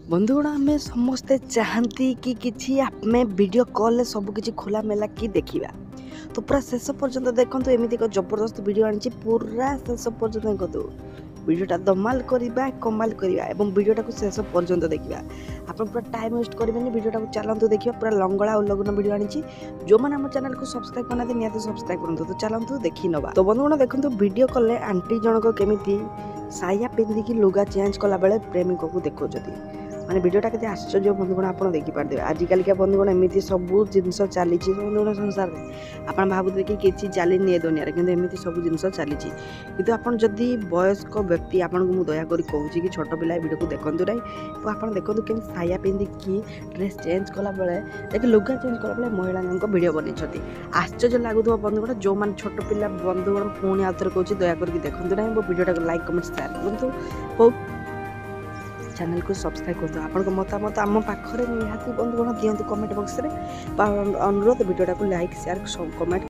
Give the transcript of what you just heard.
बंधुगण आम समस्ते चाहती कि किसी आम वीडियो कॉल सबकि खोलामेला कि देखा तो पूरा शेष पर्यंत देखूँ एमती एक जबरदस्त वीडियो आनी पूरा शेष पर्यंत देखूँ वीडियोटा दमाल करवा कमाल करवा और वीडियोटा को शेष पर्यंत देखा आप पूरा टाइम वेस्ट करेंगे वीडियोटा को चलतु देखिए पूरा लंगड़ा और लग्न वीडियो आनी जो मैंने आम चैनल को सब्सक्राइब करना निहत सब्सक्राइब करूँ तो चलतु देखी नवा। तो बंधुगण देखो वीडियो कॉल आंटी जनक केमी साया पिंधिकी लुगा चेंज कला बेले प्रेमिक को देखो माने वीडियोटा के आश्चर्य बंधुगण आप देखिपारे आजिकल क्या बंधुगण एमती सब जिनस चली बंधुगण संसार में आप भावुथे कि किसी चलनी ए दुनिया कि एमती सब जिनस चली कि आप जदि वयस्क व्यक्ति आपको मुझे दयाकोरी कहूँ कि छोट पिला वीडियो को देखूँ ना तो आप देखो कि साया पिंधिकी ड्रेस चेंज कला बेले लुगा चेंज कला बेले महिला भिड बन आश्चर्य लगुव बंधुगण जो मैंने छोट पिला बंधुगण पुणी आउ थे कहूँ दयाकोरी देखूँ ना वीडियोटा को लाइक कमेंट शेयर करूँ हो चैनल को सब्सक्राइब कर दो। आपन मतामत आम पाखरे निहाती बंधुगण दियंतु कमेंट बॉक्स रे अनुरोध वीडियोटा को लाइक शेयर कमेंट